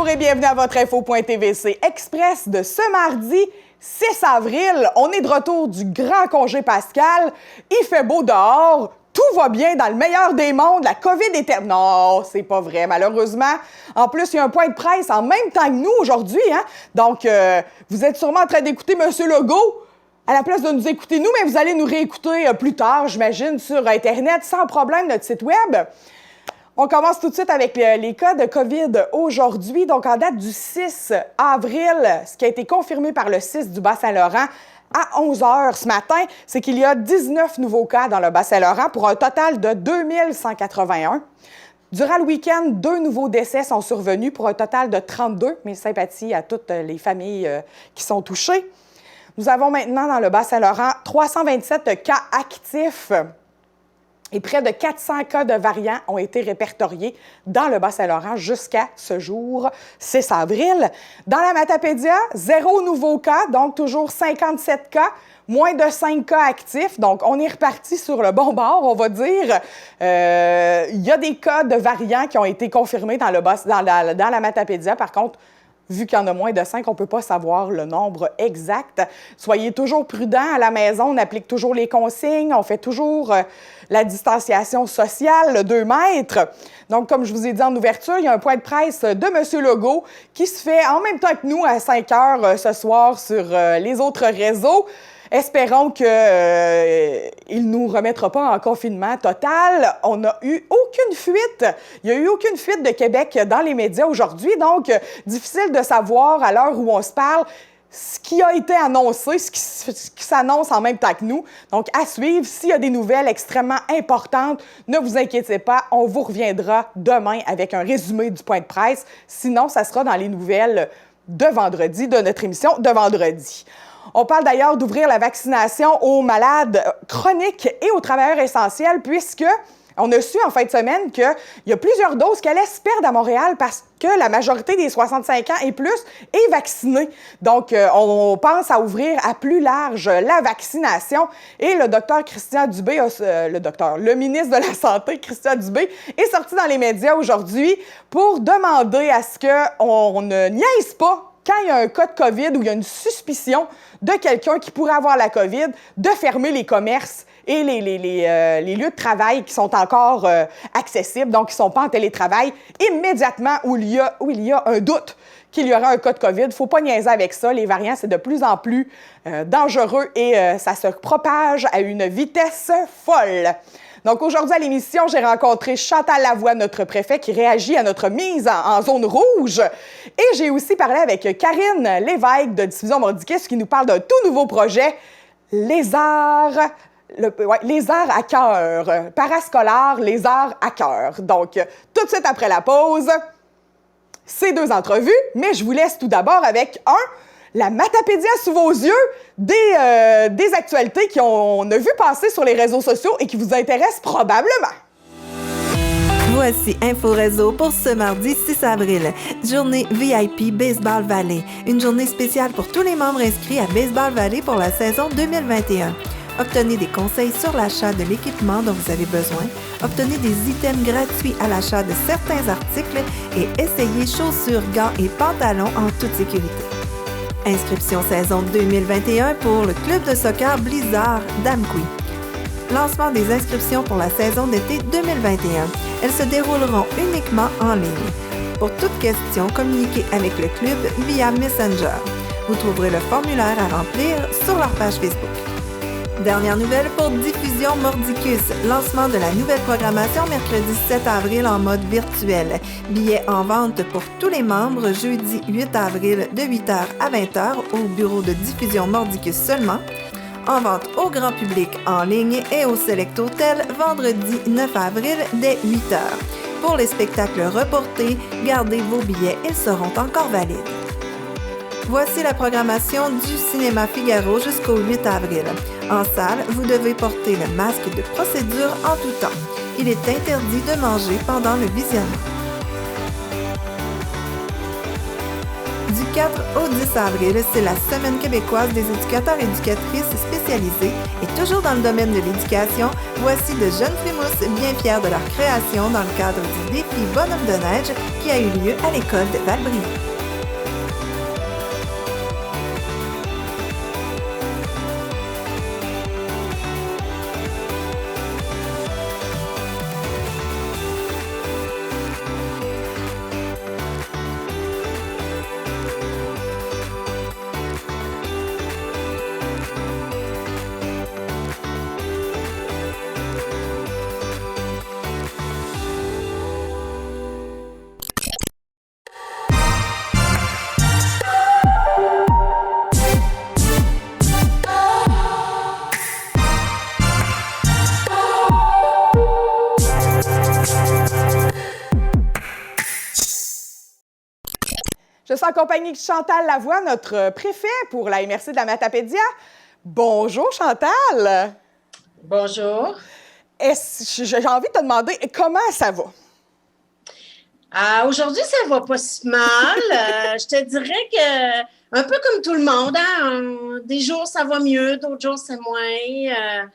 Bonjour et bienvenue à votre info.tvc Express de ce mardi 6 avril. On est de retour du grand congé pascal. Il fait beau dehors. Tout va bien dans le meilleur des mondes. La COVID est terminée. Non, c'est pas vrai, malheureusement. En plus, il y a un point de presse en même temps que nous aujourd'hui. Hein? Donc, vous êtes sûrement en train d'écouter M. Legault à la place de nous écouter nous, mais vous allez nous réécouter plus tard, j'imagine, sur Internet, sans problème, notre site Web. On commence tout de suite avec les cas de COVID aujourd'hui. Donc, en date du 6 avril, ce qui a été confirmé par le 6 du Bas-Saint-Laurent à 11 h ce matin, c'est qu'il y a 19 nouveaux cas dans le Bas-Saint-Laurent pour un total de 2181. Durant le week-end, 2 nouveaux décès sont survenus pour un total de 32. Mes sympathies à toutes les familles qui sont touchées. Nous avons maintenant dans le Bas-Saint-Laurent 327 cas actifs. Et près de 400 cas de variants ont été répertoriés dans le Bas-Saint-Laurent jusqu'à ce jour, 6 avril. Dans la Matapédia, 0 nouveaux cas, donc toujours 57 cas, moins de 5 cas actifs. Donc, on est reparti sur le bon bord, on va dire. Il y a des cas de variants qui ont été confirmés dans la Matapédia. Par contre, vu qu'il y en a moins de 5, on ne peut pas savoir le nombre exact. Soyez toujours prudents à la maison, on applique toujours les consignes, on fait toujours la distanciation sociale, le 2 mètres. Donc, comme je vous ai dit en ouverture, il y a un point de presse de M. Legault qui se fait en même temps que nous à 5 heures ce soir sur les autres réseaux. Espérons qu'il ne nous remettra pas en confinement total. On n'a eu aucune fuite. Il n'y a eu aucune fuite de Québec dans les médias aujourd'hui. Donc, difficile de savoir à l'heure où on se parle ce qui a été annoncé, ce qui s'annonce en même temps que nous. Donc, à suivre. S'il y a des nouvelles extrêmement importantes, ne vous inquiétez pas. On vous reviendra demain avec un résumé du point de presse. Sinon, ça sera dans les nouvelles de vendredi, de notre émission de vendredi. On parle d'ailleurs d'ouvrir la vaccination aux malades chroniques et aux travailleurs essentiels puisque on a su en fin de semaine qu'il y a plusieurs doses qui allaient se perdre à Montréal parce que la majorité des 65 ans et plus est vaccinée. Donc, on pense à ouvrir à plus large la vaccination. Et le docteur Christian Dubé, le ministre de la Santé, Christian Dubé, est sorti dans les médias aujourd'hui pour demander à ce qu'on ne niaise pas quand il y a un cas de COVID ou il y a une suspicion de quelqu'un qui pourrait avoir la COVID, de fermer les commerces et les lieux de travail qui sont encore accessibles, donc qui ne sont pas en télétravail, immédiatement où il y a un doute qu'il y aura un cas de COVID. Il ne faut pas niaiser avec ça. Les variants, c'est de plus en plus dangereux et ça se propage à une vitesse folle. Donc, aujourd'hui, à l'émission, j'ai rencontré Chantal Lavoie, notre préfet, qui réagit à notre mise en zone rouge. Et j'ai aussi parlé avec Karine Lévesque de Diffusion Mordicus, qui nous parle d'un tout nouveau projet, les arts à cœur, parascolaire, les arts à cœur. Donc, tout de suite après la pause, ces 2 entrevues, mais je vous laisse tout d'abord avec la Matapédia sous vos yeux, des actualités qu'on a vu passer sur les réseaux sociaux et qui vous intéressent probablement. Voici Info Réseau pour ce mardi 6 avril. Journée VIP Baseball Valley. Une journée spéciale pour tous les membres inscrits à Baseball Valley pour la saison 2021. Obtenez des conseils sur l'achat de l'équipement dont vous avez besoin. Obtenez des items gratuits à l'achat de certains articles et essayez chaussures, gants et pantalons en toute sécurité. Inscription saison 2021 pour le club de soccer Blizzard d'Amqui. Lancement des inscriptions pour la saison d'été 2021. Elles se dérouleront uniquement en ligne. Pour toute question, communiquez avec le club via Messenger. Vous trouverez le formulaire à remplir sur leur page Facebook. Dernière nouvelle pour Diffusion Mordicus. Lancement de la nouvelle programmation mercredi 7 avril en mode virtuel. Billets en vente pour tous les membres jeudi 8 avril de 8h à 20h au bureau de Diffusion Mordicus seulement. En vente au grand public en ligne et au Select Hotel vendredi 9 avril dès 8h. Pour les spectacles reportés, gardez vos billets, ils seront encore valides. Voici la programmation du Cinéma Figaro jusqu'au 8 avril. En salle, vous devez porter le masque de procédure en tout temps. Il est interdit de manger pendant le visionnement. Du 4 au 10 avril, c'est la Semaine québécoise des éducateurs et éducatrices spécialisés. Et toujours dans le domaine de l'éducation, voici de jeunes frémousses bien fiers de leur création dans le cadre du défi Bonhomme de neige qui a eu lieu à l'école de Val-Brie. Je suis en compagnie de Chantal Lavoie, notre préfet pour la MRC de la Matapédia. Bonjour Chantal! Bonjour. J'ai envie de te demander comment ça va? Aujourd'hui, ça va pas si mal. Je te dirais que, un peu comme tout le monde, hein, des jours, ça va mieux, d'autres jours, c'est moins.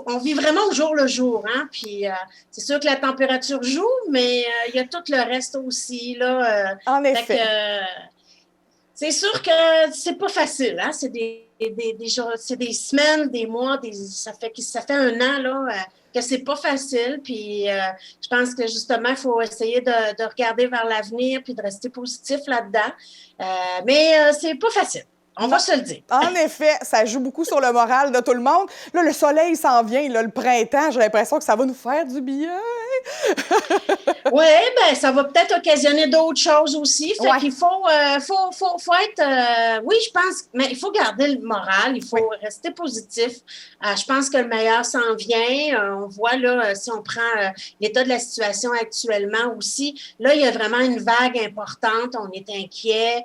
On vit vraiment au jour le jour. Hein? Puis, c'est sûr que la température joue, mais il y a tout le reste aussi. Là, en effet. C'est sûr que c'est pas facile. Hein? C'est des jours, c'est des semaines, des mois, ça fait un an là, que c'est pas facile. Puis je pense que justement, il faut essayer de regarder vers l'avenir puis de rester positif là-dedans. Mais c'est pas facile. On va se le dire. En effet, ça joue beaucoup sur le moral de tout le monde. Là, le soleil s'en vient, là, le printemps, j'ai l'impression que ça va nous faire du bien. Oui, bien, ça va peut-être occasionner d'autres choses aussi. Fait qu'il faut être... oui, je pense, mais il faut garder le moral, il faut rester positif. Je pense que le meilleur s'en vient. On voit, là, si on prend l'état de la situation actuellement aussi, là, il y a vraiment une vague importante. On est inquiet.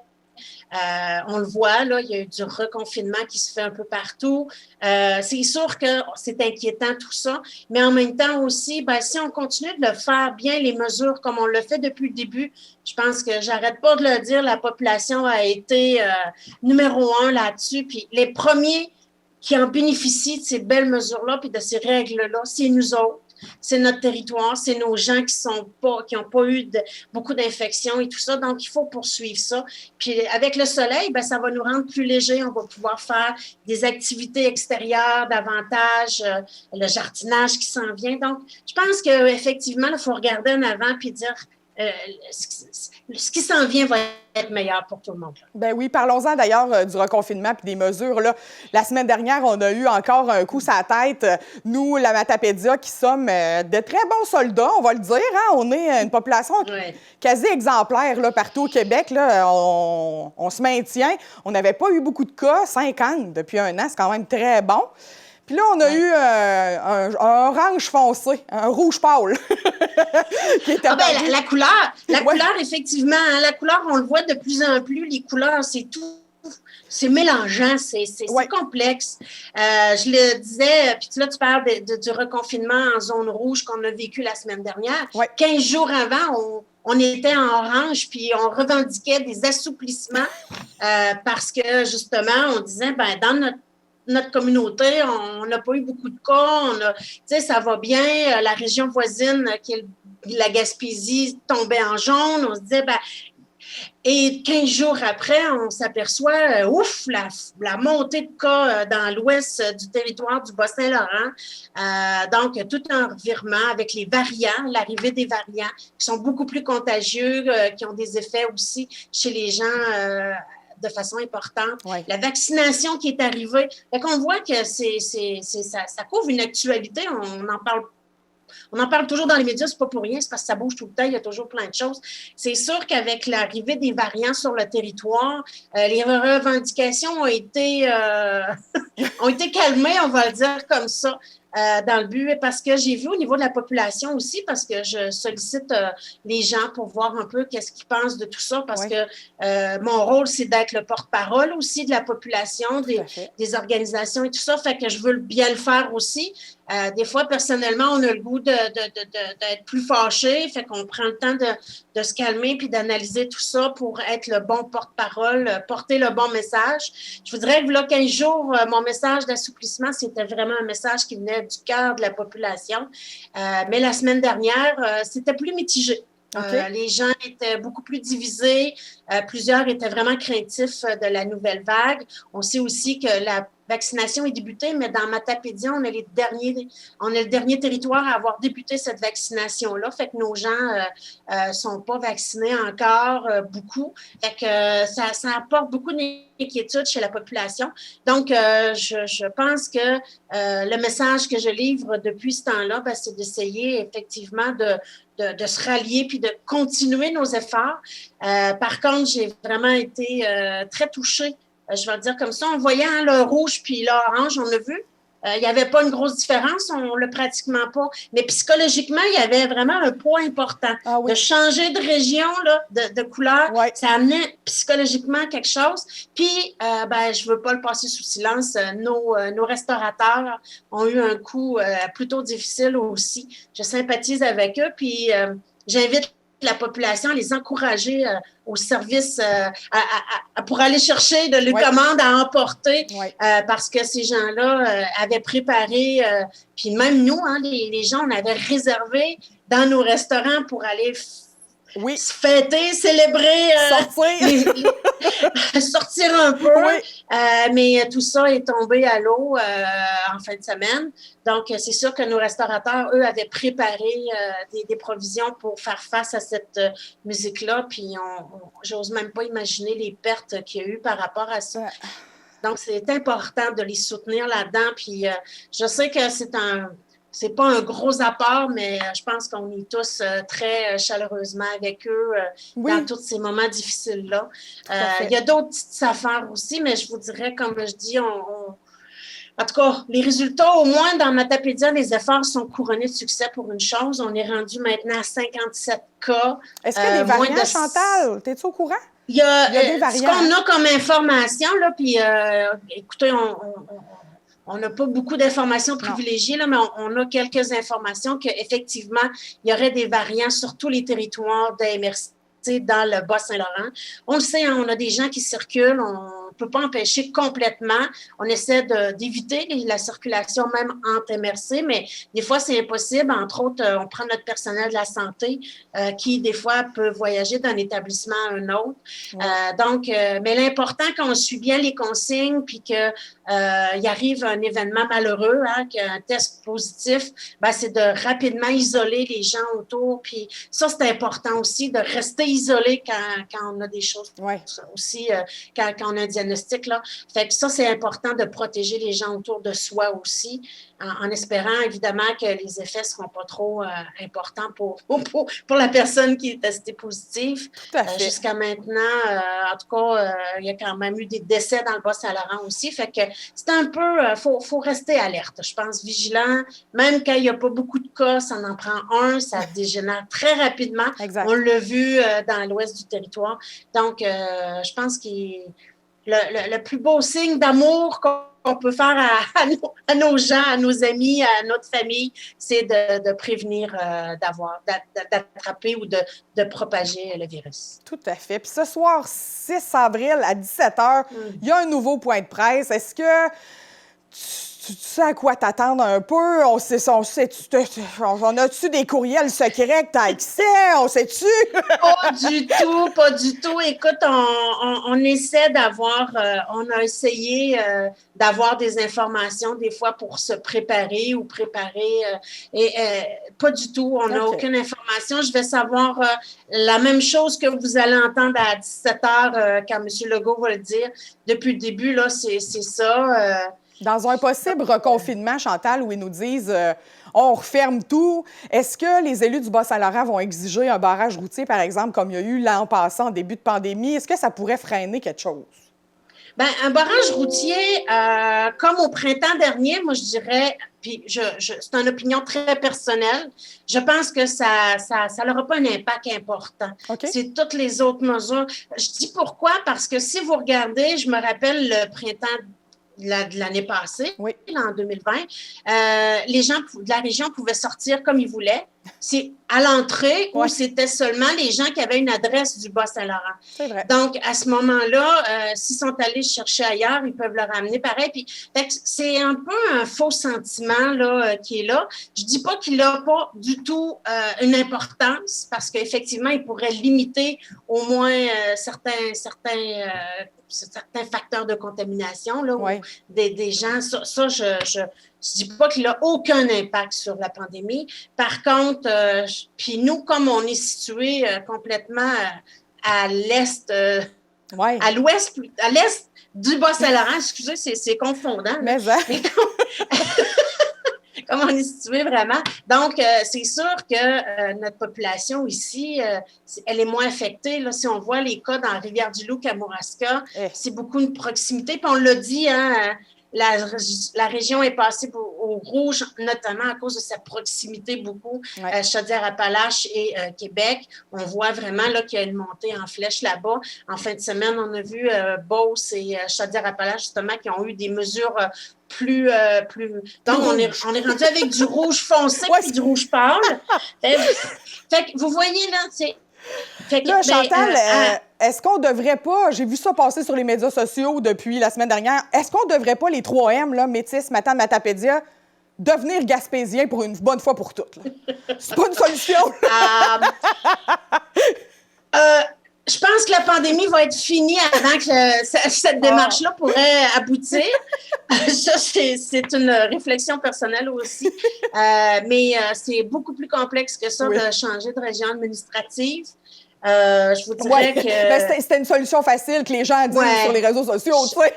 On le voit, là, il y a eu du reconfinement qui se fait un peu partout. C'est sûr que c'est inquiétant tout ça, mais en même temps aussi, ben, si on continue de le faire bien, les mesures comme on le fait depuis le début, je pense que j'arrête pas de le dire, la population a été numéro 1 là-dessus. Puis les premiers qui en bénéficient de ces belles mesures-là puis de ces règles-là, c'est nous autres. C'est notre territoire, c'est nos gens qui n'ont pas eu beaucoup d'infections et tout ça. Donc, il faut poursuivre ça. Puis, avec le soleil, ben, ça va nous rendre plus légers. On va pouvoir faire des activités extérieures davantage, le jardinage qui s'en vient. Donc, je pense qu'effectivement, il faut regarder en avant puis dire ce qui s'en vient va être meilleur pour tout le monde. Ben oui, parlons-en d'ailleurs du reconfinement puis des mesures. Là. La semaine dernière, on a eu encore un coup sur la tête. Nous, la Matapédia, qui sommes de très bons soldats, on va le dire. Hein? On est une population quasi exemplaire là, partout au Québec. Là. On se maintient. On n'avait pas eu beaucoup de cas, 50 depuis un an. C'est quand même très bon. Puis là, on a eu un orange foncé, un rouge pâle. Qui était la couleur, effectivement, hein, la couleur, on le voit de plus en plus, les couleurs, c'est tout. C'est mélangeant, c'est complexe. Je le disais, puis là, tu parles du reconfinement en zone rouge qu'on a vécu la semaine dernière. 15 jours avant, on était en orange, puis on revendiquait des assouplissements parce que, justement, on disait, ben dans notre communauté, on n'a pas eu beaucoup de cas, ça va bien. La région voisine, qui est la Gaspésie, tombait en jaune. On se disait, ben, et 15 jours après, on s'aperçoit, la montée de cas dans l'ouest du territoire du Bas-Saint-Laurent. Donc, tout un revirement avec les variants, l'arrivée des variants qui sont beaucoup plus contagieux, qui ont des effets aussi chez les gens de façon importante. La vaccination qui est arrivée. Fait qu'on voit que ça couvre une actualité. On en parle toujours dans les médias, c'est pas pour rien, c'est parce que ça bouge tout le temps, il y a toujours plein de choses. C'est sûr qu'avec l'arrivée des variants sur le territoire, les revendications ont été calmées, on va le dire comme ça. dans le but, parce que j'ai vu au niveau de la population aussi, parce que je sollicite les gens pour voir un peu qu'est-ce qu'ils pensent de tout ça, parce que mon rôle, c'est d'être le porte-parole aussi de la population, des organisations et tout ça, fait que je veux bien le faire aussi. Des fois, personnellement, on a le goût d'être plus fâché, fait qu'on prend le temps de se calmer puis d'analyser tout ça pour être le bon porte-parole, porter le bon message. Je voudrais que, là, 15 jours, mon message d'assouplissement, c'était vraiment un message qui venait du cœur de la population. Mais la semaine dernière, c'était plus mitigé. Les gens étaient beaucoup plus divisés. Plusieurs étaient vraiment craintifs de la nouvelle vague. On sait aussi que la vaccination est débutée, mais dans Matapédia, on est le dernier territoire à avoir débuté cette vaccination-là. Fait que nos gens sont pas vaccinés encore beaucoup. Fait que ça apporte beaucoup d'inquiétude chez la population. Donc, je pense que le message que je livre depuis ce temps-là, ben, c'est d'essayer effectivement de se rallier puis de continuer nos efforts. Par contre, j'ai vraiment été très touchée, je vais le dire comme ça, en voyant le rouge puis l'orange, on l'a vu. Il n'y avait pas une grosse différence, on ne l'a pratiquement pas. Mais psychologiquement, il y avait vraiment un poids important. De changer de région, là, de couleur, ça amenait psychologiquement quelque chose. Puis, je ne veux pas le passer sous silence, nos restaurateurs ont eu un coup plutôt difficile aussi. Je sympathise avec eux, puis j'invite la population à les encourager au service pour aller chercher de les commandes à emporter parce que ces gens-là avaient préparé, puis même nous, hein, les gens, on avait réservé dans nos restaurants pour aller fêter, célébrer, sortir un peu, mais tout ça est tombé à l'eau en fin de semaine. Donc, c'est sûr que nos restaurateurs, eux, avaient préparé des provisions pour faire face à cette musique-là, puis j'ose même pas imaginer les pertes qu'il y a eu par rapport à ça. Donc, c'est important de les soutenir là-dedans, puis je sais que c'est pas un gros apport, mais je pense qu'on est tous très chaleureusement avec eux dans tous ces moments difficiles-là. Il y a d'autres petites affaires aussi, mais je vous dirais, comme je dis, en tout cas, les résultats, au moins dans Matapédia, les efforts sont couronnés de succès pour une chose. On est rendu maintenant à 57 cas. Est-ce qu'il y a des variants, Chantal? T'es-tu au courant? Il y a des variants. Ce qu'on a comme information, là, puis écoutez, on n'a pas beaucoup d'informations privilégiées, là, mais on a quelques informations qu'effectivement, il y aurait des variants sur tous les territoires de MRC dans le Bas-Saint-Laurent. On le sait, hein, on a des gens qui circulent, on ne peut pas empêcher complètement. On essaie d'éviter la circulation même entre MRC, mais des fois, c'est impossible. Entre autres, on prend notre personnel de la santé qui, des fois, peut voyager d'un établissement à un autre. Mais l'important, qu'on suit bien les consignes puis que il arrive un événement malheureux, hein, qu'un test positif, c'est de rapidement isoler les gens autour. Puis ça, c'est important aussi de rester isolé quand on a des choses aussi, quand on a un diagnostic. Là. Fait que ça, c'est important de protéger les gens autour de soi aussi, en espérant évidemment que les effets ne seront pas trop importants pour la personne qui est testée positive. Jusqu'à maintenant, en tout cas, il y a quand même eu des décès dans le Bas-Saint-Laurent aussi. Fait que c'est un peu, faut rester alerte, je pense, vigilant. Même quand il n'y a pas beaucoup de cas, ça en prend un, ça dégénère très rapidement. Exact. On l'a vu dans l'ouest du territoire. Donc, je pense que le plus beau signe d'amour qu'on peut faire à nos gens, à nos amis, à notre famille, c'est de prévenir d'attraper ou de propager le virus. Tout à fait. Puis ce soir, 6 avril, à 17h, il y a un nouveau point de presse. Est-ce que tu sais à quoi t'attendre un peu? On a-tu des courriels secrets que t'as accès? On sait-tu? Pas du tout. Écoute, on essaie on a essayé d'avoir des informations des fois pour se préparer ou pas du tout. On n'a aucune information. Je vais savoir la même chose que vous allez entendre à 17h quand M. Legault va le dire. Depuis le début, là, c'est ça. Dans un possible reconfinement, Chantal, où ils nous disent on referme tout, est-ce que les élus du Bas-Saint-Laurent vont exiger un barrage routier, par exemple, comme il y a eu l'an passé en début de pandémie? Est-ce que ça pourrait freiner quelque chose? Ben, un barrage routier, comme au printemps dernier, moi, je dirais, puis c'est une opinion très personnelle, je pense que ça n'aura pas un impact important. Okay. C'est toutes les autres mesures. Je dis pourquoi? Parce que si vous regardez, je me rappelle le printemps de l'année passée, oui. En 2020, les gens de la région pouvaient sortir comme ils voulaient. C'est à l'entrée où c'était seulement les gens qui avaient une adresse du Bas-Saint-Laurent. C'est vrai. Donc, à ce moment-là, s'ils sont allés chercher ailleurs, ils peuvent le ramener pareil. Puis, c'est un peu un faux sentiment là, qui est là. Je dis pas qu'il n'a pas du tout une importance parce qu'effectivement, il pourrait limiter au moins certains facteurs de contamination là, des gens. Ça, je dis pas qu'il n'a aucun impact sur la pandémie. Par contre, puis nous, comme on est situé complètement à l'est, à l'ouest, à l'est du Bas-Saint-Laurent, excusez, c'est confondant. Mais comme on est situé vraiment. Donc, c'est sûr que notre population ici, elle est moins affectée. Là, si on voit les cas dans Rivière-du-Loup, Kamouraska, c'est beaucoup une proximité. Puis on l'a dit, hein, la région est passée au rouge, notamment à cause de sa proximité beaucoup, Chaudière-Appalaches et Québec. On voit vraiment là, qu'il y a une montée en flèche là-bas. En fin de semaine, on a vu Beauce et Chaudière-Appalaches, justement, qui ont eu des mesures plus. Donc, on est rendu avec du rouge foncé et du rouge pâle. Fait que vous voyez, là, c'est. Là, Chantal, est-ce qu'on devrait pas, j'ai vu ça passer sur les médias sociaux depuis la semaine dernière, est-ce qu'on devrait pas, les 3M, là, Métis, Matane, Matapédia, devenir gaspésien pour une bonne fois pour toutes? Là? C'est pas une solution. Je pense que la pandémie va être finie avant que cette démarche-là pourrait aboutir. Ça, c'est une réflexion personnelle aussi. Mais c'est beaucoup plus complexe que ça de changer de région administrative. Je vous dirais que... C'était une solution facile que les gens disent sur les réseaux sociaux, tu sais.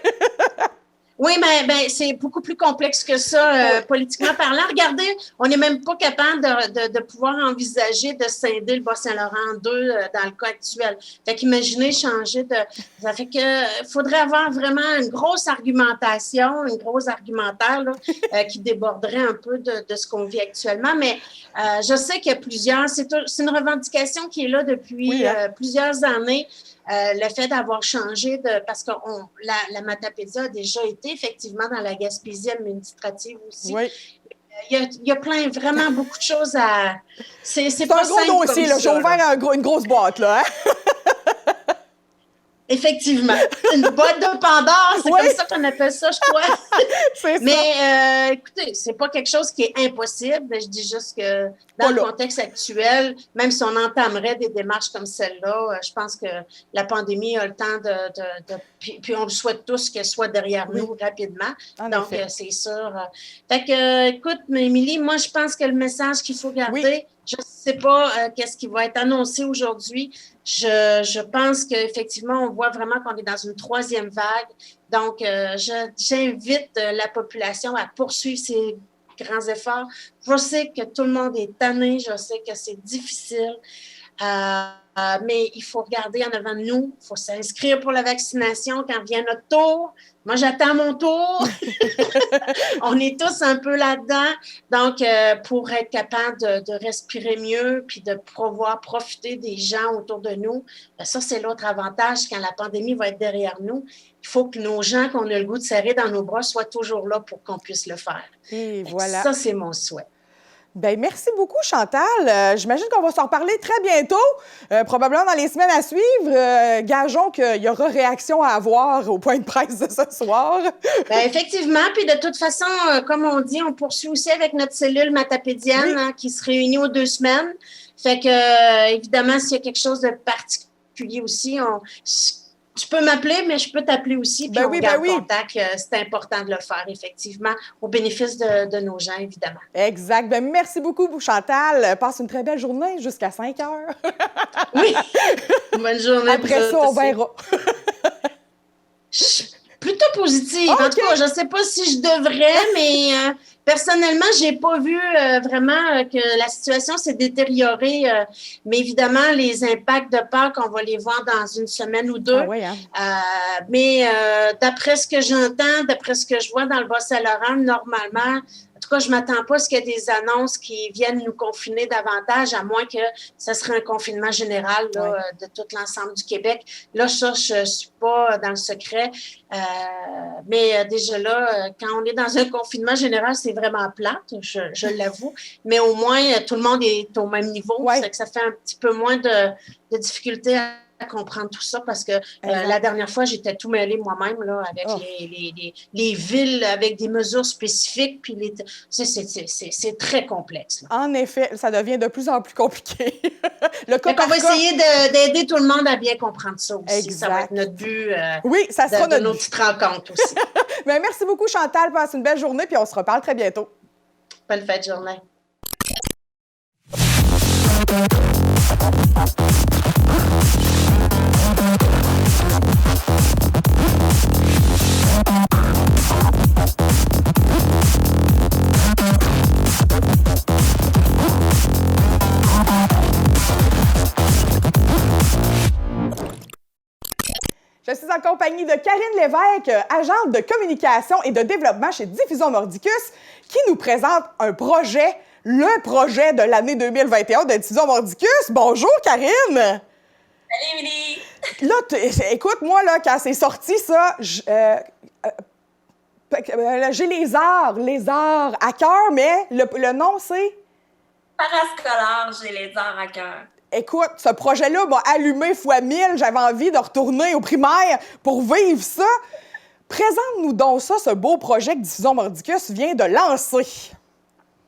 Oui, mais c'est beaucoup plus complexe que ça, politiquement parlant. Regardez, on n'est même pas capable de pouvoir envisager de scinder le Bas-Saint-Laurent en deux dans le cas actuel. Fait qu'imaginez changer de... Ça fait que faudrait avoir vraiment une grosse argumentation, un gros argumentaire là, qui déborderait un peu de ce qu'on vit actuellement. Mais je sais qu'il y a plusieurs... C'est une revendication qui est là depuis plusieurs années. Le fait d'avoir changé parce que la Matapédia a déjà été effectivement dans la Gaspésie administrative aussi. Oui. Il y a vraiment beaucoup de choses à... C'est pas un gros dossier, là. J'ai ouvert une grosse boîte, là. Hein? Effectivement. Une boîte de Pandore, c'est comme ça qu'on appelle ça, je crois. C'est Mais ça. Écoutez, c'est pas quelque chose qui est impossible. Je dis juste que dans le contexte actuel, même si on entamerait des démarches comme celle-là, je pense que la pandémie a le temps puis on le souhaite tous qu'elle soit derrière nous rapidement. Donc, c'est sûr. Fait que, écoute, Émilie, moi, je pense que le message qu'il faut garder, je ne sais pas qu'est-ce qui va être annoncé aujourd'hui. Je pense qu'effectivement, on voit vraiment qu'on est dans une troisième vague. Donc, j'invite la population à poursuivre ces grands efforts. Je sais que tout le monde est tanné, je sais que c'est difficile, mais il faut regarder en avant de nous. Il faut s'inscrire pour la vaccination quand vient notre tour. Moi, j'attends mon tour. On est tous un peu là-dedans. Donc, pour être capable de respirer mieux puis de pouvoir profiter des gens autour de nous, bien, ça, c'est l'autre avantage quand la pandémie va être derrière nous. Il faut que nos gens qu'on a le goût de serrer dans nos bras soient toujours là pour qu'on puisse le faire. Et voilà. Ça, c'est mon souhait. Bien, merci beaucoup, Chantal. J'imagine qu'on va s'en reparler très bientôt, probablement dans les semaines à suivre. Gageons qu'il y aura réaction à avoir au point de presse de ce soir. Bien, effectivement. Puis de toute façon, comme on dit, on poursuit aussi avec notre cellule matapédienne qui se réunit aux 2 semaines. Fait que, évidemment, s'il y a quelque chose de particulier aussi, tu peux m'appeler, mais je peux t'appeler aussi, puis on garde contact. C'est important de le faire, effectivement, au bénéfice de nos gens, évidemment. Exact. Bien, merci beaucoup, Chantal. Passe une très belle journée jusqu'à 5 heures. Oui. Bonne journée. Après ça, on verra. Plutôt positive. En tout cas, je ne sais pas si je devrais, mais Personnellement, j'ai pas vu vraiment que la situation s'est détériorée, mais évidemment, les impacts de Pâques, on va les voir dans une semaine ou deux. Ah oui, hein? Mais d'après ce que j'entends, d'après ce que je vois dans le Bas-Saint-Laurent, normalement, en tout cas, je ne m'attends pas à ce qu'il y ait des annonces qui viennent nous confiner davantage, à moins que ce serait un confinement général là, de tout l'ensemble du Québec. Là, ça, je ne suis pas dans le secret. Mais déjà là, quand on est dans un confinement général, c'est vraiment plate, je l'avoue. Mais au moins, tout le monde est au même niveau. Ouais. Ça fait un petit peu moins de difficulté à comprendre tout ça parce que la dernière fois, j'étais tout mêlée moi-même là, avec les villes, avec des mesures spécifiques. Puis c'est très complexe. Là. En effet, ça devient de plus en plus compliqué. Donc, on va essayer d'aider tout le monde à bien comprendre ça aussi. Exact. Ça va être notre but oui, ça sera de nos petites rencontres aussi. Mais merci beaucoup, Chantal. Passe une belle journée, puis on se reparle très bientôt. Bonne fête de journée. Je suis en compagnie de Karine Lévesque, agente de communication et de développement chez Diffusion Mordicus, qui nous présente un projet, le projet de l'année 2021 de Diffusion Mordicus. Bonjour, Karine! Salut, Émilie! Là, écoute, moi, là, quand c'est sorti, ça, j'ai les arts à cœur, mais le nom, c'est... Parascolaire, j'ai les arts à cœur. Écoute, ce projet-là m'a allumé fois 1000. J'avais envie de retourner au primaire pour vivre ça. Présente-nous donc ça, ce beau projet que Diffusion Mordicus vient de lancer.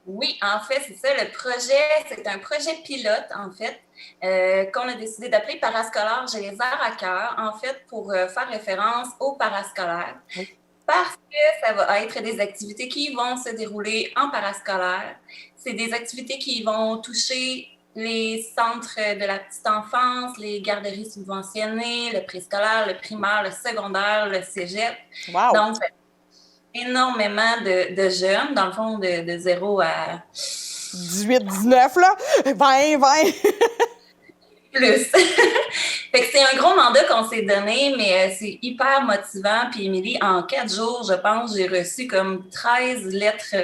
Oui, en fait, c'est ça. Le projet, c'est un projet pilote, en fait, qu'on a décidé d'appeler Parascolaire, j'ai les arts à cœur, en fait, pour faire référence aux parascolaires. Oui. Parce que ça va être des activités qui vont se dérouler en parascolaire. C'est des activités qui vont toucher les centres de la petite enfance, les garderies subventionnées, le préscolaire, le primaire, le secondaire, le cégep. Wow. Donc, énormément de jeunes, dans le fond, de 0 à... 18, 19, là. 20. Plus. Fait que c'est un gros mandat qu'on s'est donné, mais c'est hyper motivant. Puis, Émilie, en 4 jours, je pense, j'ai reçu comme 13 lettres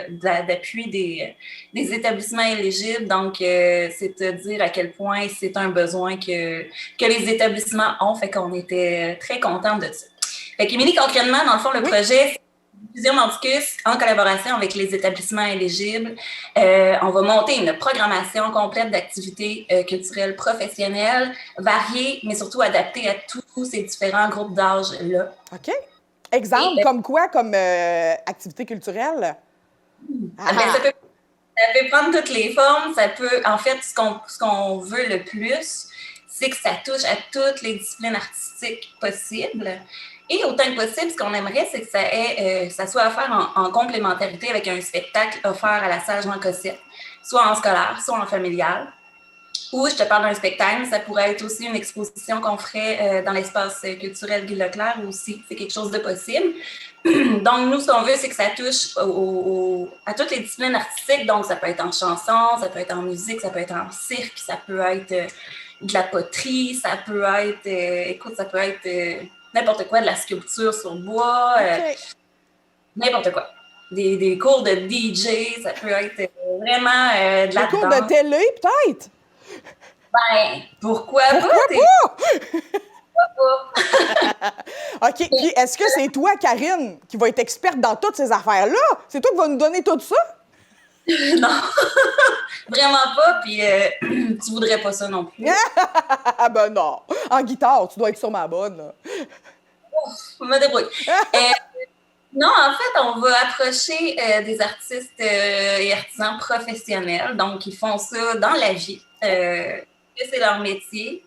d'appui des établissements éligibles. Donc, c'est te dire à quel point c'est un besoin que les établissements ont. Fait qu'on était très contents de ça. Fait qu'Émilie, concrètement, dans le fond, le projet... Diffusion Mordicus, en collaboration avec les établissements éligibles, on va monter une programmation complète d'activités culturelles professionnelles, variées, mais surtout adaptées à tous ces différents groupes d'âge-là. OK. Exemple, comme quoi, comme activité culturelle? Ça peut prendre toutes les formes. Ça peut, en fait, ce qu'on veut le plus, c'est que ça touche à toutes les disciplines artistiques possibles. Et autant que possible, ce qu'on aimerait, c'est que ça soit offert en complémentarité avec un spectacle offert à la salle Jean Cossette, soit en scolaire, soit en familial. Ou, je te parle d'un spectacle, ça pourrait être aussi une exposition qu'on ferait dans l'espace culturel Guy Leclerc aussi. C'est quelque chose de possible. Donc, nous, ce qu'on veut, c'est que ça touche à toutes les disciplines artistiques. Donc, ça peut être en chanson, ça peut être en musique, ça peut être en cirque, ça peut être de la poterie, ça peut être... n'importe quoi, de la sculpture sur bois, n'importe quoi. Des cours de DJ, ça peut être vraiment de la danse. Des cours de télé, peut-être? Ben, pourquoi pas? OK, puis est-ce que c'est toi, Karine, qui va être experte dans toutes ces affaires-là? C'est toi qui vas nous donner tout ça? Non, vraiment pas, puis tu voudrais pas ça non plus. Ben non, en guitare, tu dois être sûrement bonne. Là. Je me débrouille. Non, en fait, on va approcher des artistes et artisans professionnels, donc qui font ça dans la vie, c'est leur métier.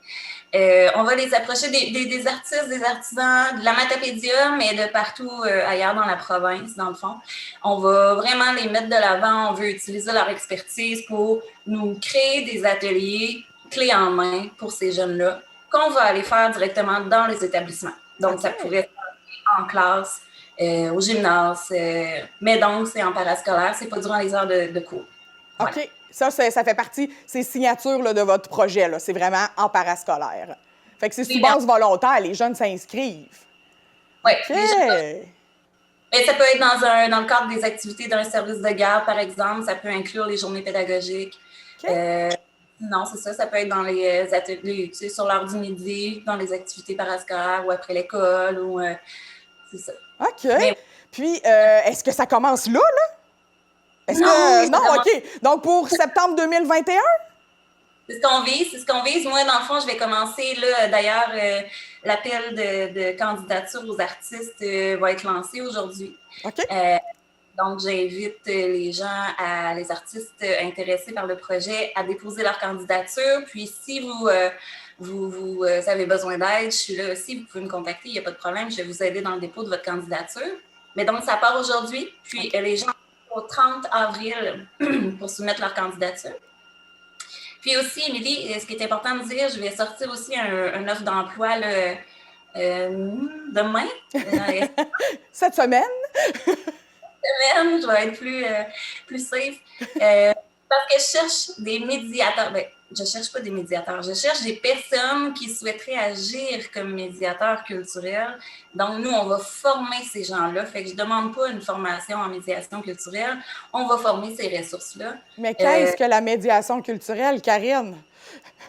On va les approcher des artistes, des artisans de la Matapédia, mais de partout ailleurs dans la province, dans le fond. On va vraiment les mettre de l'avant. On veut utiliser leur expertise pour nous créer des ateliers clés en main pour ces jeunes-là qu'on va aller faire directement dans les établissements. Donc, ça pourrait être en classe, au gymnase. Mais donc, c'est en parascolaire, c'est pas durant les heures de cours. OK. Voilà. Ça fait partie, ces signatures là, de votre projet. Là. C'est vraiment en parascolaire. Fait que c'est sous base volontaire. Les jeunes s'inscrivent. Oui. OK. Mais ça peut être dans le cadre des activités d'un service de garde, par exemple. Ça peut inclure les journées pédagogiques. Okay. Non, c'est ça. Ça peut être dans les ateliers, tu sais, sur l'heure du midi, dans les activités parascolaires ou après l'école. Ou c'est ça. OK. Mais, puis, est-ce que ça commence là? Est-ce que... Non, OK. Donc, pour septembre 2021? C'est ce qu'on vise. Moi, dans le fond, je vais commencer, là, d'ailleurs, l'appel de candidature aux artistes va être lancé aujourd'hui. OK. Donc, j'invite les gens, les artistes intéressés par le projet, à déposer leur candidature. Puis, si vous avez besoin d'aide, je suis là aussi, vous pouvez me contacter, il n'y a pas de problème, je vais vous aider dans le dépôt de votre candidature. Mais donc, ça part aujourd'hui. Puis, les gens au 30 avril pour soumettre leur candidature. Puis aussi, Émilie, ce qui est important de dire, je vais sortir aussi un offre d'emploi là, demain. Cette semaine? Je vais être plus safe. Parce que je cherche des médiateurs. Bien, je ne cherche pas des médiateurs. Je cherche des personnes qui souhaiteraient agir comme médiateurs culturels. Donc, nous, on va former ces gens-là. Fait que je ne demande pas une formation en médiation culturelle. On va former ces ressources-là. Mais qu'est-ce que la médiation culturelle, Karine?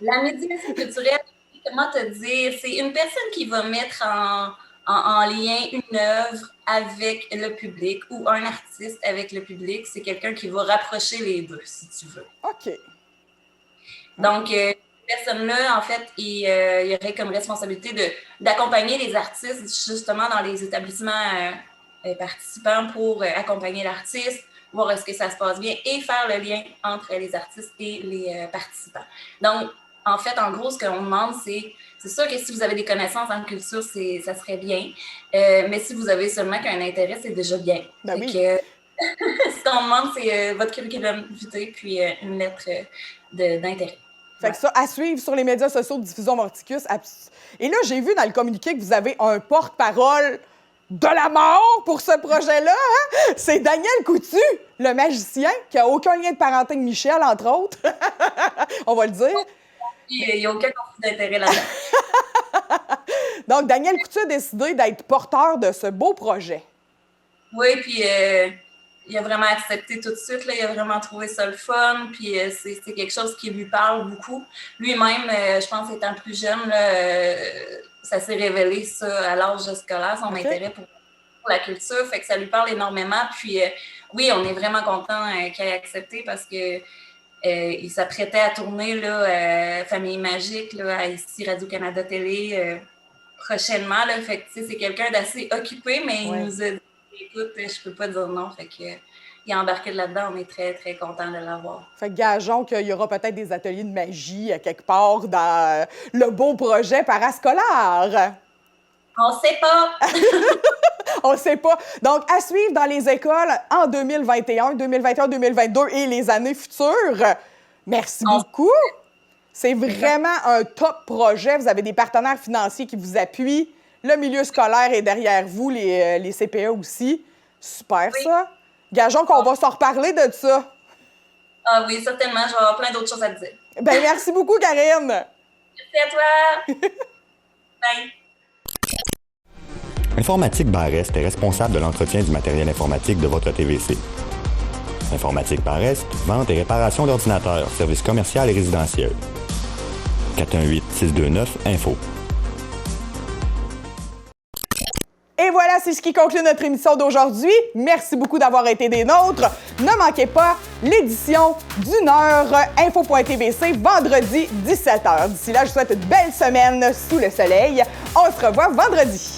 La médiation culturelle, comment te dire? C'est une personne qui va mettre en lien une œuvre avec le public ou un artiste avec le public. C'est quelqu'un qui va rapprocher les deux, si tu veux. OK. Donc, cette personne-là, en fait, il y aurait comme responsabilité d'accompagner les artistes justement dans les établissements participants pour accompagner l'artiste, voir est-ce que ça se passe bien et faire le lien entre les artistes et les participants. Donc, en fait, en gros, ce qu'on demande, c'est sûr que si vous avez des connaissances en culture, ça serait bien. Mais si vous avez seulement qu'un intérêt, c'est déjà bien. Ben oui. Ce qu'on demande, c'est votre curriculum vitae puis une lettre d'intérêt. Fait que ça, à suivre sur les médias sociaux de Diffusion Morticus. Et là, j'ai vu dans le communiqué que vous avez un porte-parole de la mort pour ce projet-là. Hein? C'est Daniel Coutu, le magicien, qui n'a aucun lien de parenté avec Michel, entre autres. On va le dire. Il n'y a aucun conflit d'intérêt là-dedans. Donc, Daniel Coutu a décidé d'être porteur de ce beau projet. Oui, puis il a vraiment accepté tout de suite. Là, il a vraiment trouvé ça le fun. Puis c'est quelque chose qui lui parle beaucoup. Lui-même, je pense, étant plus jeune, là, ça s'est révélé, ça, à l'âge scolaire, son intérêt pour la culture. Fait que ça lui parle énormément. Puis oui, on est vraiment content qu'il ait accepté parce que il s'apprêtait à tourner là, Famille Magique là, ici Radio-Canada Télé prochainement. Là, fait que c'est quelqu'un d'assez occupé, mais il nous a dit écoute, je peux pas dire non. Fait que il est embarqué là-dedans. On est très, très content de l'avoir. Fait que gageons qu'il y aura peut-être des ateliers de magie quelque part dans le beau projet parascolaire. On sait pas. On sait pas. Donc, à suivre dans les écoles en 2021, 2021, 2022 et les années futures. Merci beaucoup. C'est vraiment un top projet. Vous avez des partenaires financiers qui vous appuient. Le milieu scolaire est derrière vous, les CPE aussi. Super, ça. Gageons qu'on va s'en reparler de ça. Ah oui, certainement. Je vais avoir plein d'autres choses à te dire. Ben merci beaucoup, Karine. Merci à toi. Bye. Informatique Bar-Est est responsable de l'entretien du matériel informatique de votre TVC. Informatique Bar-Est, vente et réparation d'ordinateurs, services commercial et résidentiel. 418-629-INFO. Et voilà, c'est ce qui conclut notre émission d'aujourd'hui. Merci beaucoup d'avoir été des nôtres. Ne manquez pas l'édition d'1 heure info.tvc vendredi 17h. D'ici là, je vous souhaite une belle semaine sous le soleil. On se revoit vendredi.